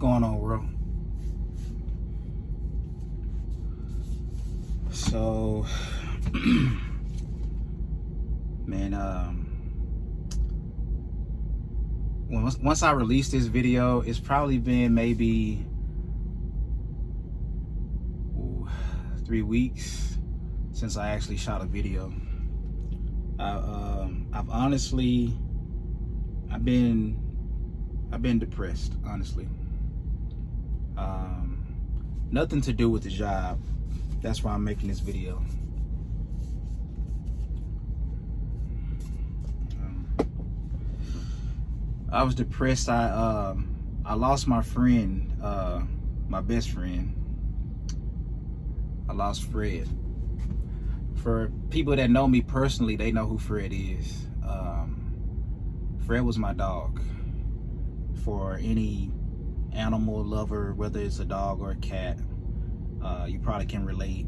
going on, bro? So, man, once I release this video, it's probably been maybe 3 weeks since I actually shot a video. I've honestly, I've been depressed, honestly. Nothing to do with the job. That's why I'm making this video. I was depressed. I lost my friend, my best friend. I lost Fred. For people that know me personally, they know who Fred is. Fred was my dog. For any animal lover, whether it's a dog or a cat, you probably can relate.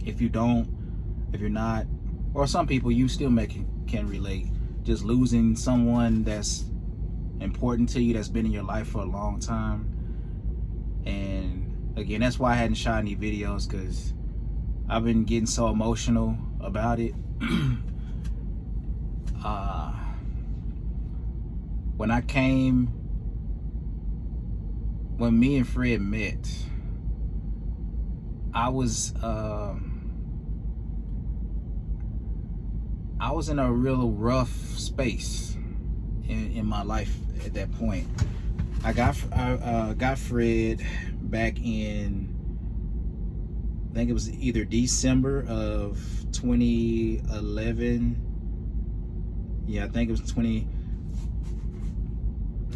If you don't, if you're not, or some people you still can relate. Just losing someone that's important to you, that's been in your life for a long time. And again, that's why I hadn't shot any videos, because I've been getting so emotional about it. When me and Fred met, I was in a real rough space in my life at that point. I got Fred back in, I think it was either December of 2011. Yeah, I think it was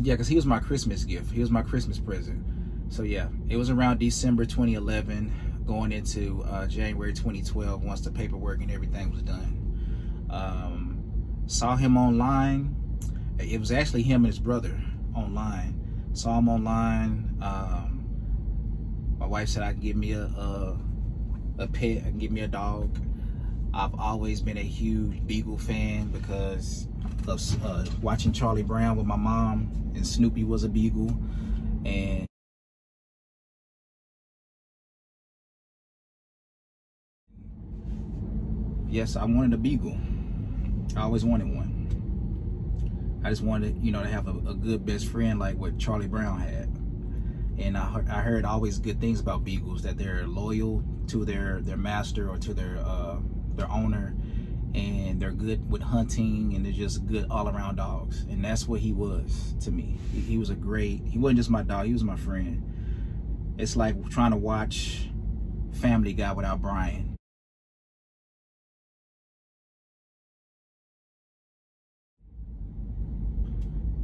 because he was my Christmas gift. He was my Christmas present. So yeah, it was around December 2011, going into January 2012, once the paperwork and everything was done. Saw him online. It was actually him and his brother online. Saw him online. My wife said I can get me a pet, I can get me a dog. I've always been a huge Beagle fan because of watching Charlie Brown with my mom, and Snoopy was a Beagle. And yes, I wanted a Beagle. I always wanted one. I just wanted, to have a good best friend like what Charlie Brown had. And I heard always good things about Beagles, that they're loyal to their master or to their owner, and they're good with hunting, and they're just good all-around dogs. And that's what he was to me. He was he wasn't just my dog, he was my friend. It's like trying to watch Family Guy without Brian.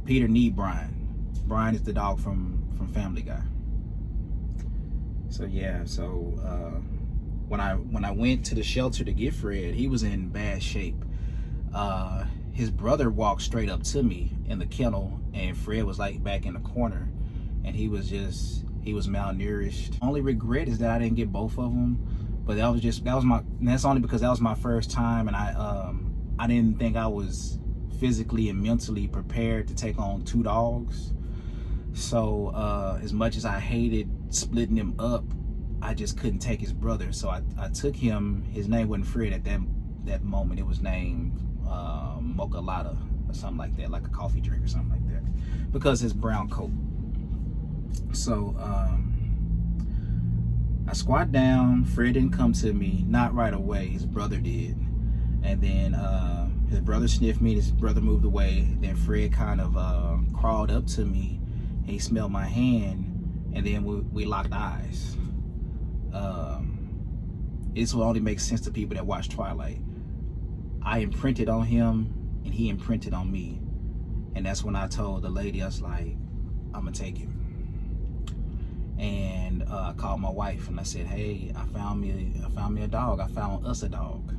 Peter need Brian. Brian is the dog from Family Guy. So yeah, when I went to the shelter to get Fred, he was in bad shape. His brother walked straight up to me in the kennel, and Fred was like back in the corner, and he was malnourished. Only regret is that I didn't get both of them, but that's only because that was my first time, and I didn't think I was physically and mentally prepared to take on 2 dogs. So as much as I hated splitting them up, I just couldn't take his brother. So I took him. His name wasn't Fred at that moment. It was named Mocha Latte or something like that, like a coffee drink or something like that, because his brown coat. So I squat down. Fred didn't come to me, not right away. His brother did. And then his brother sniffed me, his brother moved away. Then Fred kind of crawled up to me, and he smelled my hand, and then we locked eyes. This will only make sense to people that watch Twilight. I imprinted on him, and he imprinted on me. And that's when I told the lady, I was like, I'm gonna take him. And I called my wife, and I said, hey, I found me a dog. I found us a dog.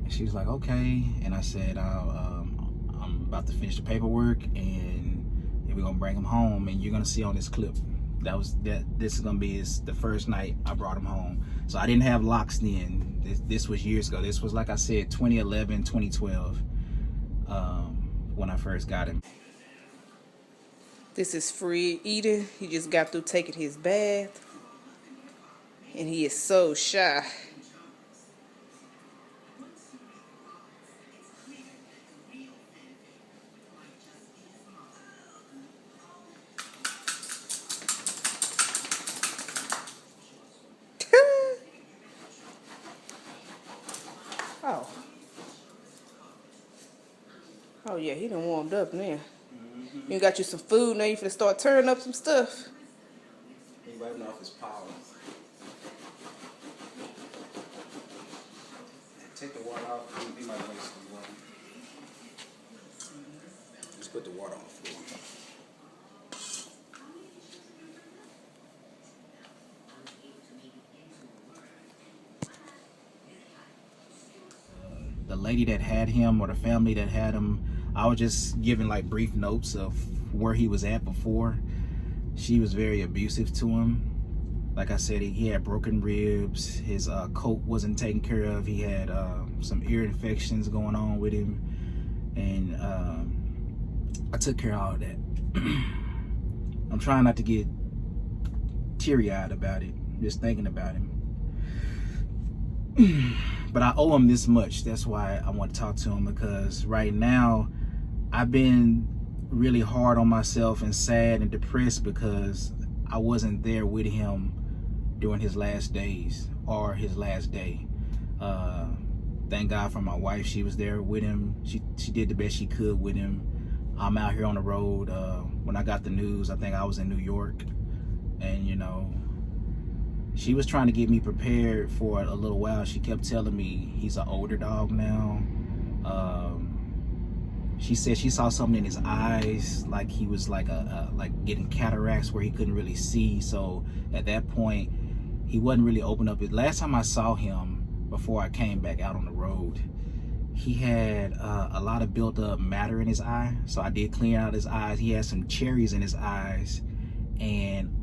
And she was like, okay. And I said, I'm about to finish the paperwork, and we're gonna bring him home, and you're gonna see on this clip. This is gonna be the first night I brought him home. So I didn't have locks then. This was years ago. This was, like I said, 2011, 2012, when I first got him. This is Fred Eden. He just got through taking his bath. And he is so shy. Oh. Oh yeah, he done warmed up now. You got you some food, now you finna start turning up some stuff. He wiping off his paws. Take the water off. He might waste some water. Just put the water on the floor. The lady that had him, or the family that had him, I was just giving like brief notes of where he was at before. She was very abusive to him. Like I said, he had broken ribs. His coat wasn't taken care of. He had some ear infections going on with him. And I took care of all of that. I'm trying not to get teary-eyed about it, just thinking about him. But I owe him this much. That's why I want to talk to him, because right now I've been really hard on myself and sad and depressed because I wasn't there with him during his last days or his last day. Thank God for my wife. She was there with him. She did the best she could with him. I'm out here on the road. When I got the news, I think I was in New York, and you know, she was trying to get me prepared for it a little while. She kept telling me he's an older dog now. She said she saw something in his eyes, like he was like like getting cataracts where he couldn't really see. So at that point, he wasn't really open up. Last time I saw him before I came back out on the road, he had a lot of built up matter in his eye. So I did clean out his eyes. He had some cherries in his eyes, and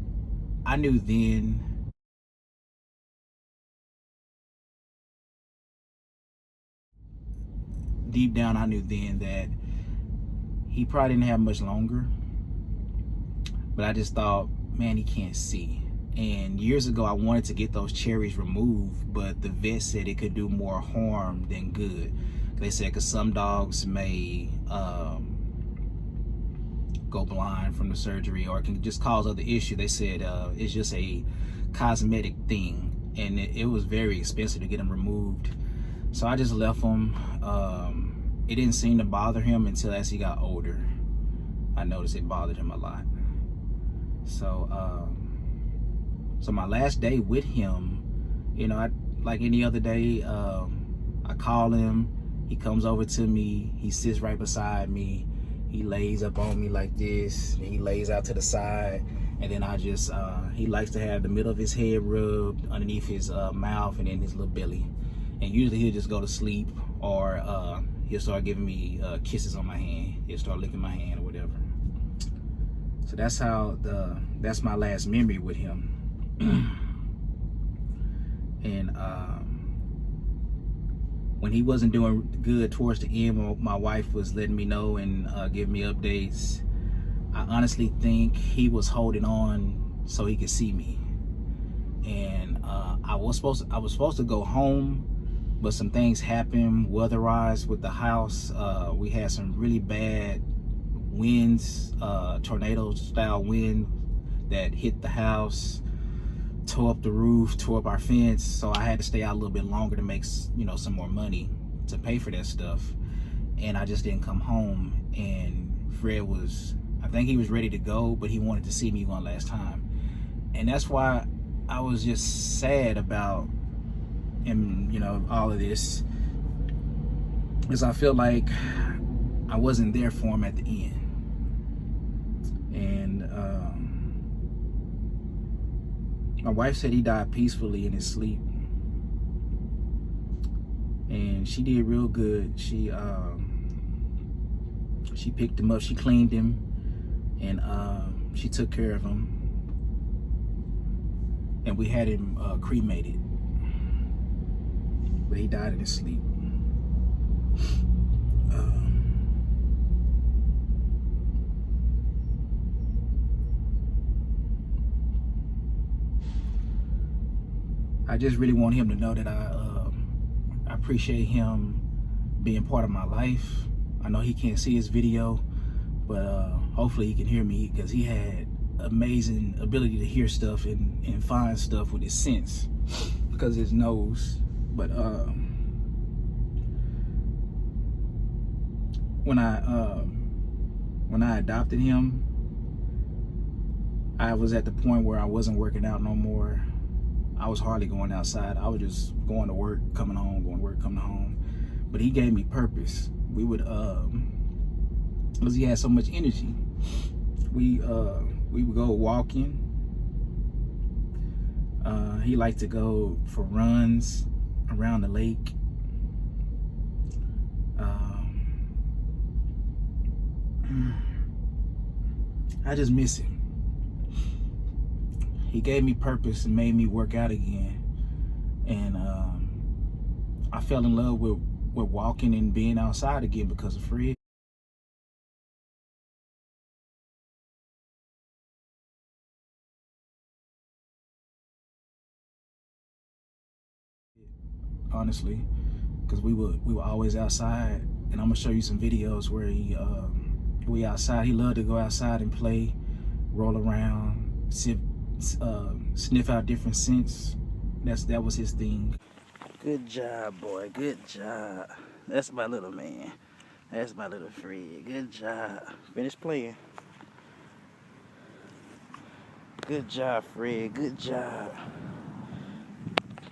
I knew then. Deep down, I knew then that he probably didn't have much longer. But I just thought, man, he can't see. And years ago, I wanted to get those cherries removed, but the vet said it could do more harm than good. They said because some dogs may go blind from the surgery, or it can just cause other issue. They said it's just a cosmetic thing, and it was very expensive to get them removed. So I just left him. It didn't seem to bother him until as he got older. I noticed it bothered him a lot. So so my last day with him, you know, like any other day, I call him, he comes over to me, he sits right beside me, he lays up on me like this, and he lays out to the side, and then I just, he likes to have the middle of his head rubbed underneath his mouth and in his little belly. And usually he'll just go to sleep, or he'll start giving me kisses on my hand. He'll start licking my hand or whatever. So that's how that's my last memory with him. And when he wasn't doing good towards the end, my wife was letting me know and giving me updates. I honestly think he was holding on so he could see me. And I was supposed to go home, but some things happened weather-wise with the house. We had some really bad winds, tornado-style wind that hit the house, tore up the roof, tore up our fence. So I had to stay out a little bit longer to make, you know, some more money to pay for that stuff. And I just didn't come home. And Fred was, I think he was ready to go, but he wanted to see me one last time. And that's why I was just sad about him, you know, all of this, because I feel like I wasn't there for him at the end. And my wife said he died peacefully in his sleep, and she did real good. She picked him up, she cleaned him, and she took care of him, and we had him cremated, but he died in his sleep. I just really want him to know that I appreciate him being part of my life. I know he can't see his video, but hopefully he can hear me, because he had amazing ability to hear stuff and find stuff with his sense because of his nose. But when I adopted him, I was at the point where I wasn't working out no more. I was hardly going outside. I was just going to work, coming home, going to work, coming home. But he gave me purpose. We would, because he had so much energy, we would go walking. He liked to go for runs around the lake. I just miss him. He gave me purpose and made me work out again. And I fell in love with walking and being outside again because of Fred. Honestly, because we were always outside, and I'm gonna show you some videos where we outside. He loved to go outside and play, roll around, sniff out different scents. That was his thing. Good job, boy. Good job. That's my little man. That's my little Fred. Good job. Finish playing. Good job, Fred. Good job.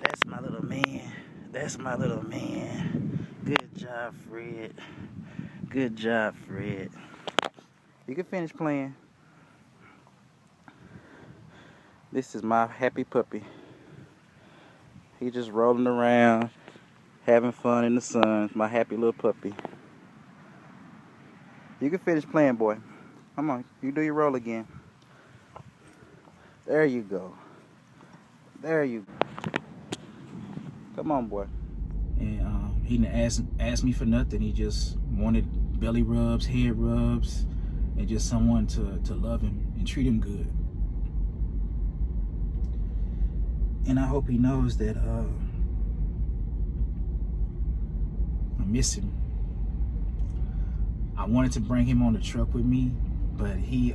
That's my little man. That's my little man. Good job, Fred. Good job, Fred. You can finish playing. This is my happy puppy. He just rolling around, having fun in the sun. My happy little puppy. You can finish playing, boy. Come on, you do your roll again. There you go. There you go. Come on, boy. And he didn't ask me for nothing. He just wanted belly rubs, head rubs, and just someone to love him and treat him good. And I hope he knows that I miss him. I wanted to bring him on the truck with me, but he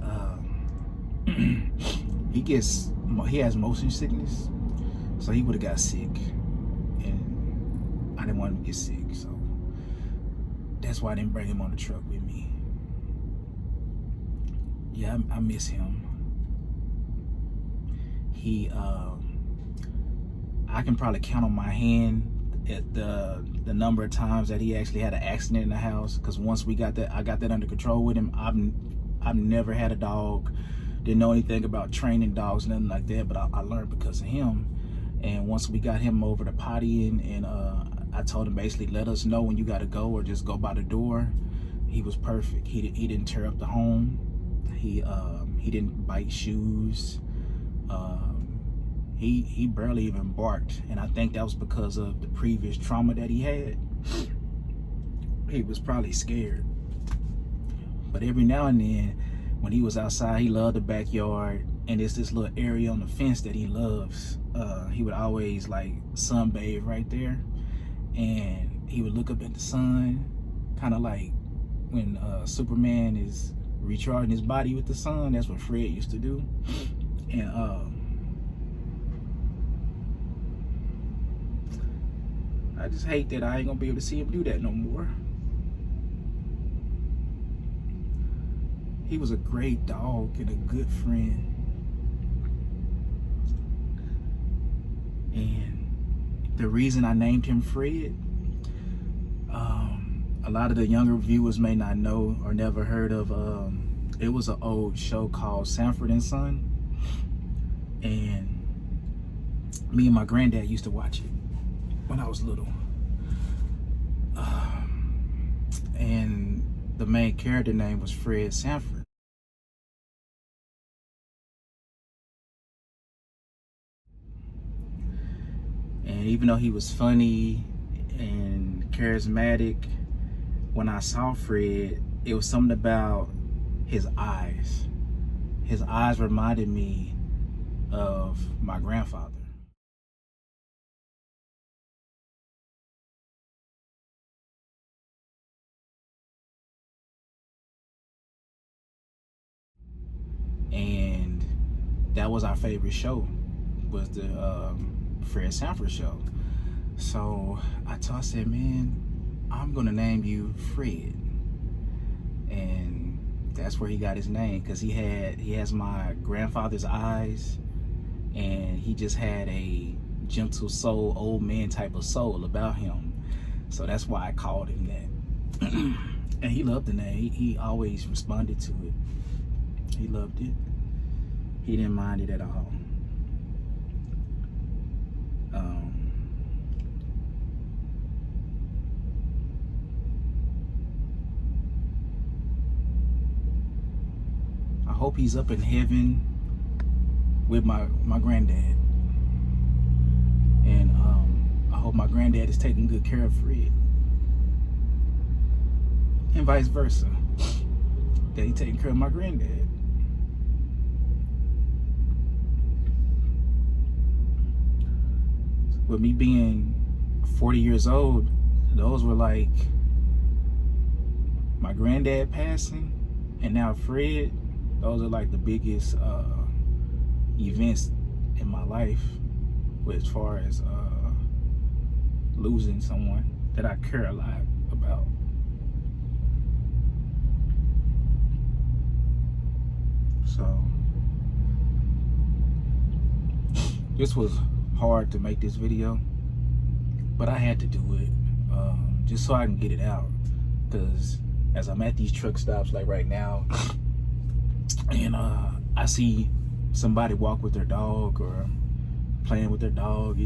has motion sickness, so he would have got sick, and I didn't want him to get sick, so that's why I didn't bring him on the truck with me. Yeah, I miss him. I can probably count on my hand at the number of times that he actually had an accident in the house, because once I got that under control with him. I've never had a dog, didn't know anything about training dogs, nothing like that, but I learned because of him. And once we got him over to pottying, and I told him basically, let us know when you got to go, or just go by the door. He was perfect. He didn't tear up the home. He didn't bite shoes. He barely even barked, and I think that was because of the previous trauma that he had. He was probably scared. But every now and then, when he was outside, he loved the backyard, and there's this little area on the fence that he loves. He would always like sunbathe right there, and he would look up at the sun, kind of like when Superman is recharging his body with the sun. That's what Fred used to do. And I just hate that I ain't gonna be able to see him do that no more. He was a great dog and a good friend. And the reason I named him Fred, a lot of the younger viewers may not know or never heard of, it was an old show called Sanford and Son. And me and my granddad used to watch it when I was little. And the main character name was Fred Sanford. And even though he was funny and charismatic, when I saw Fred, it was something about his eyes. His eyes reminded me of my grandfather. that was our favorite show, was the Fred Sanford show. So I said, man, I'm gonna name you Fred, and that's where he got his name, because he has my grandfather's eyes, and he just had a gentle soul, old man type of soul about him. So that's why I called him that. And he loved the name. He always responded to it. He loved it. He didn't mind it at all. I hope he's up in heaven with my granddad. And I hope my granddad is taking good care of Fred. And vice versa. That he taking care of my granddad. With me being 40 years old, those were like my granddad passing, and now Fred. Those are like the biggest events in my life, as far as losing someone that I care a lot about. So this was hard to make this video, but I had to do it just so I can get it out, because as I'm at these truck stops like right now, and I see somebody walk with their dog or playing with their dog,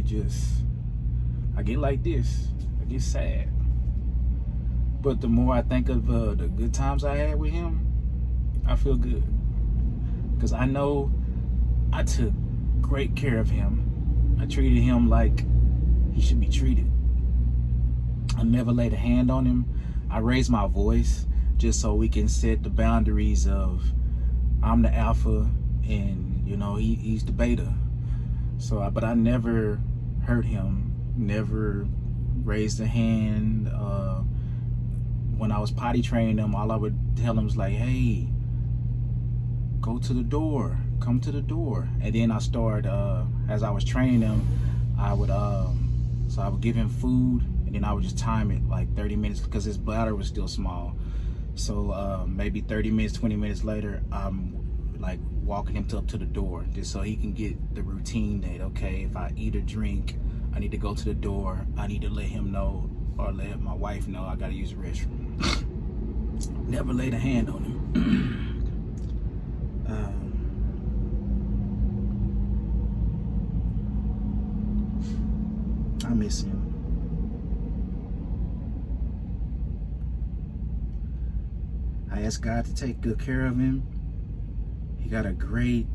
I get like this. I get sad. But the more I think of the good times I had with him, I feel good, because I know I took great care of him. I treated him like he should be treated. I never laid a hand on him. I raised my voice just so we can set the boundaries of, I'm the alpha and he's the beta. So but I never hurt him, never raised a hand. When I was potty training him, all I would tell him was like, hey, go to the door, come to the door. And then I started, as I was training him, I would give him food, and then I would just time it like 30 minutes, because his bladder was still small. So maybe 30 minutes, 20 minutes later, I'm like walking him up to the door, just so he can get the routine that, okay, if I eat or drink, I need to go to the door. I need to let him know, or let my wife know, I gotta use the restroom. Never laid a hand on him. I miss him. I asked God to take good care of him. He got a great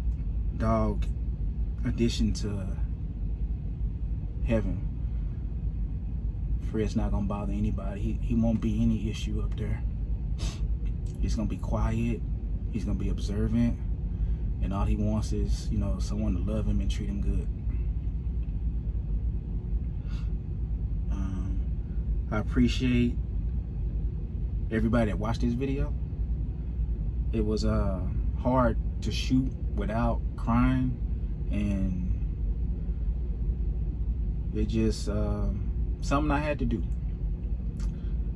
dog addition to heaven. Fred's not gonna bother anybody. He won't be any issue up there. He's gonna be quiet. He's gonna be observant, and all he wants is, someone to love him and treat him good. I appreciate everybody that watched this video. It was hard to shoot without crying, and it just something I had to do.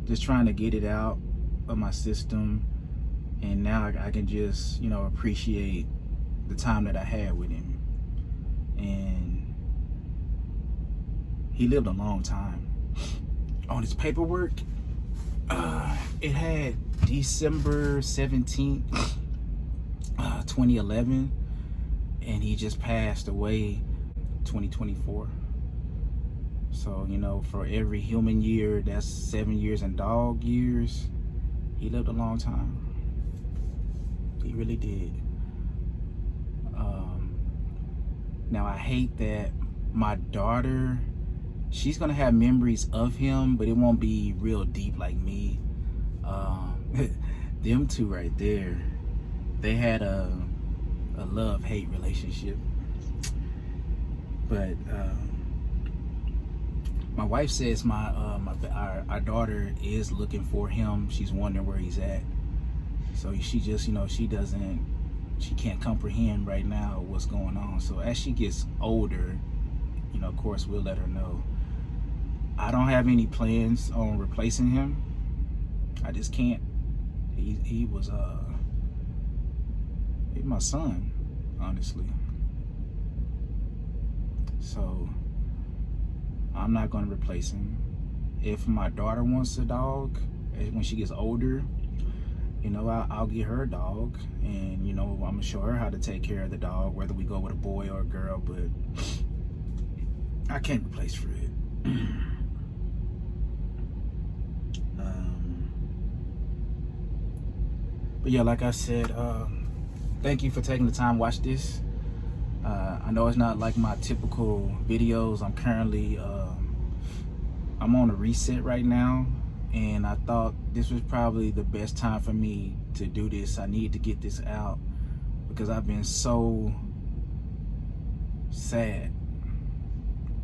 Just trying to get it out of my system, and now I can just appreciate the time that I had with him. And he lived a long time. On his paperwork, it had December 17th, 2011, and he just passed away 2024. So, for every human year, that's 7 years, and dog years, he lived a long time. He really did. Now, I hate that my daughter, she's gonna have memories of him, but it won't be real deep like me. Them two right there, they had a love-hate relationship. But my wife says our daughter is looking for him. She's wondering where he's at. So she just, she can't comprehend right now what's going on. So as she gets older, you know, of course, we'll let her know. I don't have any plans on replacing him. I just can't. He was he's my son, honestly. So I'm not going to replace him. If my daughter wants a dog, when she gets older, you know, I'll get her a dog, and you know, I'm gonna show her how to take care of the dog, whether we go with a boy or a girl. But I can't replace Fred. But yeah, like I said, thank you for taking the time to watch this. I know it's not like my typical videos. I'm currently I'm on a reset right now, and I thought this was probably the best time for me to do this. I need to get this out because I've been so sad,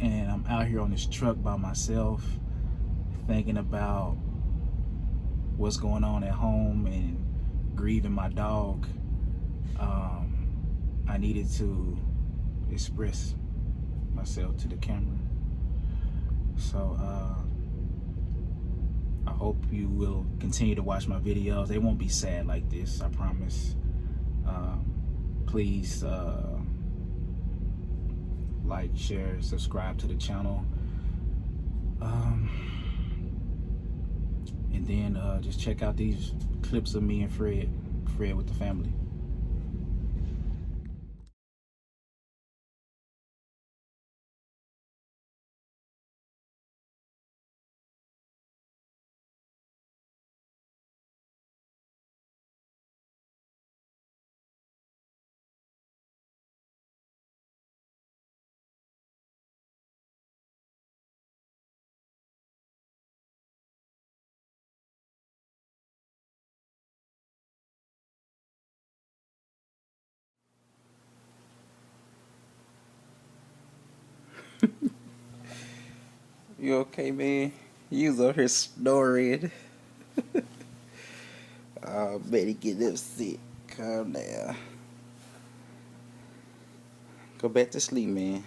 and I'm out here on this truck by myself thinking about what's going on at home and grieving my dog. I needed to express myself to the camera. So I hope you will continue to watch my videos. They won't be sad like this, I promise. Please like, share, subscribe to the channel. And then just check out these clips of me and Fred with the family. You okay, man? You was up here snoring. Oh, better get upset. Calm down. Go back to sleep, man.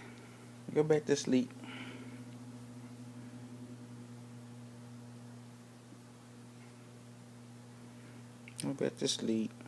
Go back to sleep. Go back to sleep.